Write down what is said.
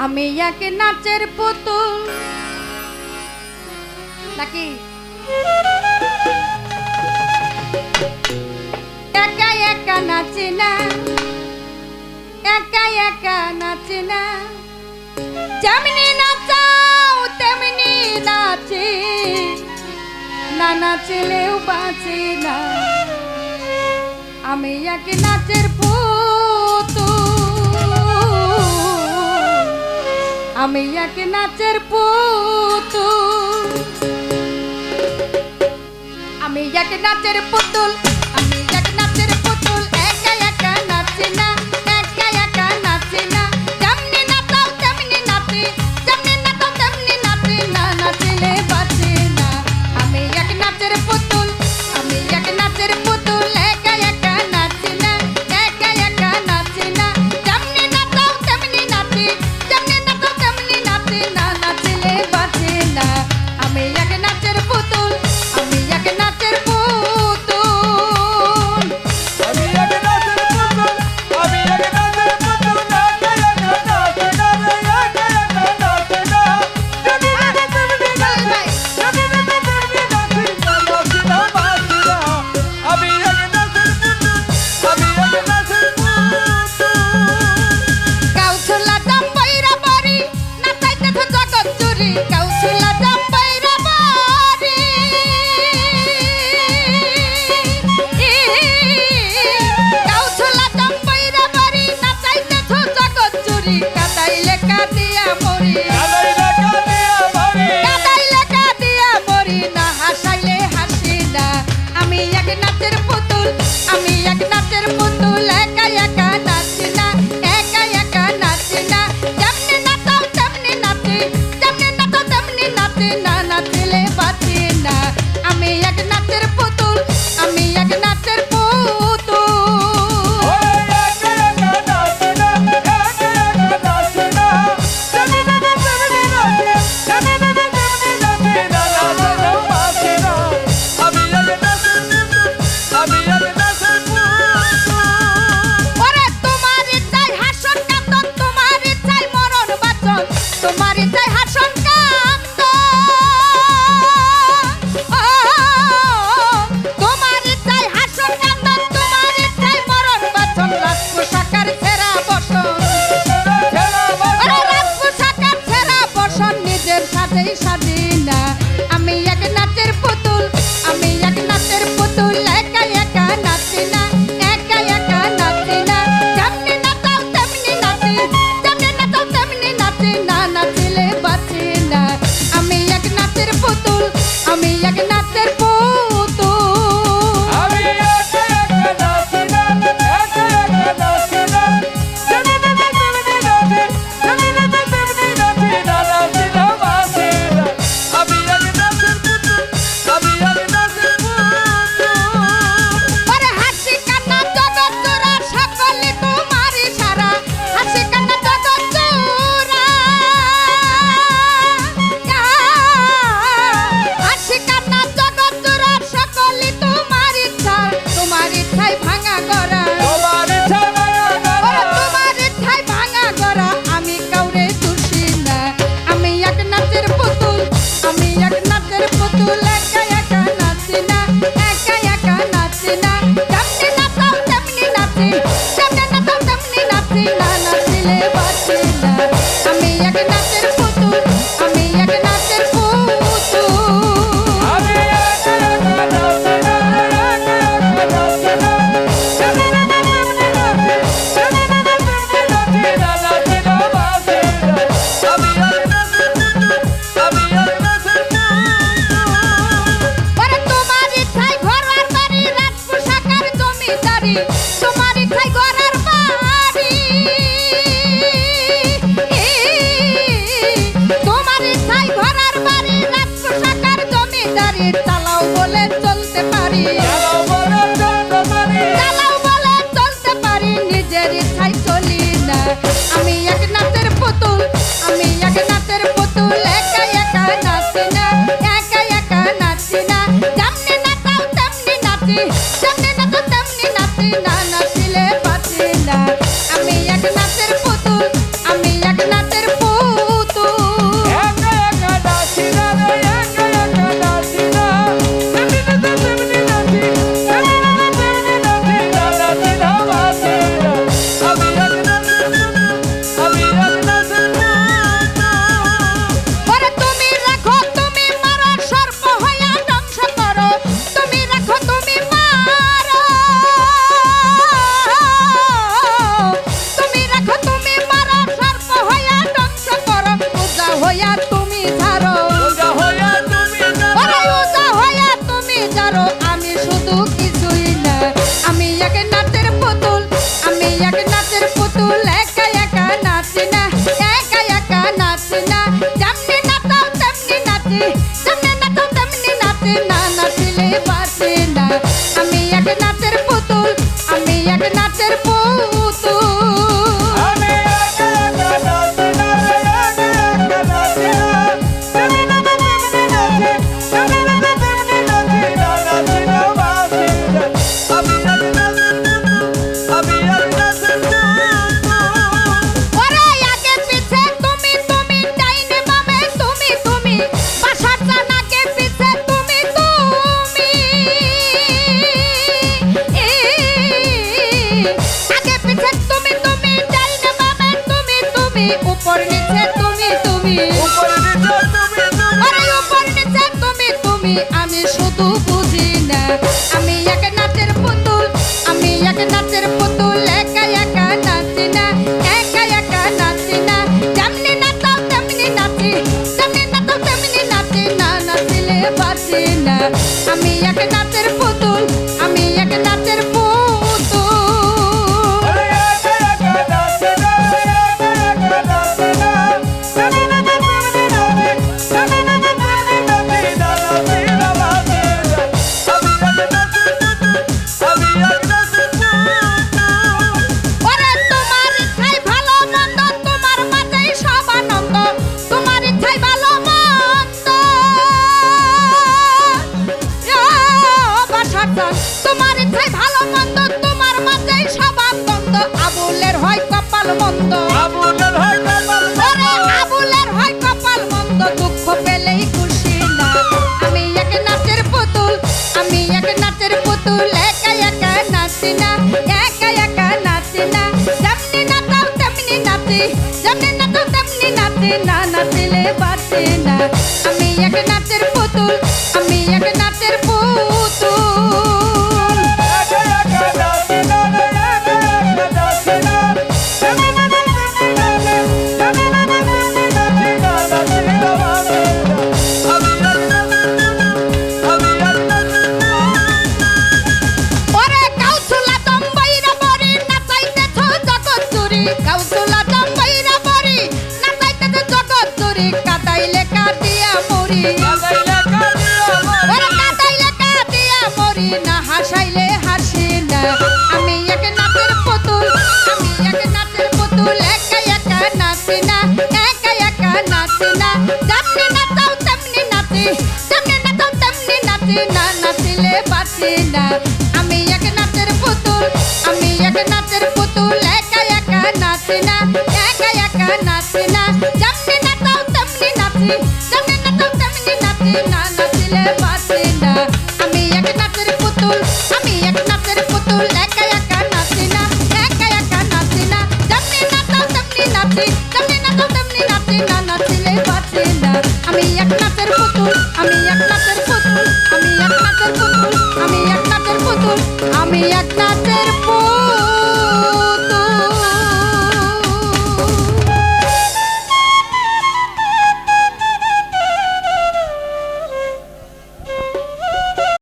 আমি এক নাচের পুতুল নাকি একা একা নাচি না, একা একা নাচি না, যেমনি নাচাও তেমনি নাচি, না নাচলেও বাঁচি না। আমি এক নাচের পুতুল, আমি এক নাচের পুতুল, আমি এক নাচের পুতুল, আমি এক নাচের পুতুল, একা একা নাচি না, একা একা নাচি না, যেমনি নাচাও তেমনি নাচি, যেমনি নাচাও তেমনি নাচি, না নাচলে বাঁচি না। আমি এক নাচের পুতুল, আমি এক নাচের পুতুল, একা একা নাচি না, একা একা নাচি না, যেমনি নাচাও তেমনি নাচি, যেমনি নাচাও তেমনি নাচি, না নাচলে বাঁচি না। আমি এক নাচের পুতুল, আমি এক নাচের পুতুল। আমি এক নাচের পুতুল, আমি এক নাচের পুতুল, একা একা নাচি না রে, একা একা নাচি না, যেমনি নাচাও তেমনি নাচি, যেমনি নাচাও তেমনি নাচি, না নাচলে বাঁচি না। আমি এক নাচের পুতুল, আমি এক নাচের পুতুল। কাউছলা জাম্পাইরা বাড়ি নাচাইতেছ জগৎ জুড়ি, কাউছলা জাম্পাইরা বাড়ি, কাউছলা জাম্পাইরা বাড়ি নাচাইতেছ জগৎ জুড়ি, কাদাইলে কাঁদিয়া মরি, কাদাইলে কাঁদিয়া মরি, কাদাইলে কাঁদিয়া মরি, না হাসাইলে হাসি না। আমি এক নাচের পুতুল, আমি এক নাচের পুতুল, একা একা নাচি না, একা একা নাচি না, যেমনি নাচাও তেমনি নাচি, যেমনি নাচাও তেমনি নাচি, না নাচলে বাঁচি না। আমি এক নাচের পুতুল, আমি এক নাচের পুতুল। ওরে একা একা নাচি না, একা একা নাচি না, যেমনি নাচাও উপর নিচে তুমি তুমি উপরে নিচে তুমি তুমি আরে উপর নিচে তুমি তুমি আমি শুধু বুঝি না আমি এক নাচের পুতুল আমি এক নাচের পুতুল একা একা নাচি না একা একা নাচি না যেমনি নাচাও তেমনি নাচি যেমনি নাচাও তেমনি নাচি না নাচিলে বাঁচি না আমি এক নাচের পুতুল আমি এক নাচের পুতুল আরে একা একা নাচে না একা একা নাচে না জানি না তুমি নাচে জানি না তুমি নাচে না নাচে না নাচে আমি এক নাচের পুতুল ওরে তোমার ইচ্ছাই ভালো মন্দ তোমার মাঝেই সব আনন্দ তোমার ইচ্ছাই ভালো মন্দ তোমার ইচ্ছাই ভালো মন্দ তোমার মাঝেই সব আনন্দ আবুলের হয় কপাল মন্দ আবুলের হয় কপাল ওরে আবুলের হয় কপাল মন্দ দুঃখ পেলেই খুশি না আমি এক নাচের পুতুল আমি এক নাচের পুতুল একা একা নাচি না একা একা নাচি না যেমনি নাচাও তেমনি নাচি যেমনি নাচাও তেমনি নাচি না নাচিলে বাঁচি না আমি এক নাচের পুতুল আমি এক নাচের পুতুল একা একা নাচে না একা একা নাচে না জানি না তুমি নাচে জানি না তুমি নাচে না নাচে না নাচে আমি এক নাচের ওরে কাউসুলা দম্বাইরা বরি নাচাইতেছ জগৎ চুরি কাউসুলা দম্বাইরা বরি নাচাইতেছ জগৎ চুরি কাটাইলে কাটিয়া মরি কাদাইলে কাদিয়া ওরে কাটাইলে কাটিয়া মরি না হাসাইলে হাসি না আমি এক নাচের পুতুল আমি এক নাচের পুতুল একা একা নাচি না একা একা নাচি না যেমনি নাচাও তেমনি নাচি যেমনি নাচাও তেমনি নাচি না নাচিলে বাঁচি না আমি এক নাচের পুতুল আমি এক নাচের পুতুল একা একা নাচি না একা একা নাচি না যেমনি নাচাও তেমনি নাচি যেমনি নাচাও তেমনি নাচি না নাচিলে বাঁচি না আমি এক নাচের পুতুল আমি এক নাচের পুতুল একা একা নাচি না একা একা নাচি না যেমনি নাচাও তেমনি নাচি যেমনি নাচাও তেমনি নাচি না নাচিলে বাঁচি না আমি এক নাচের পুতুল আমি এক নাচের পুতুল আমি এক নাচের পুতুল আমি এক নাচের পুতুল আমি এক নাচের পুতুল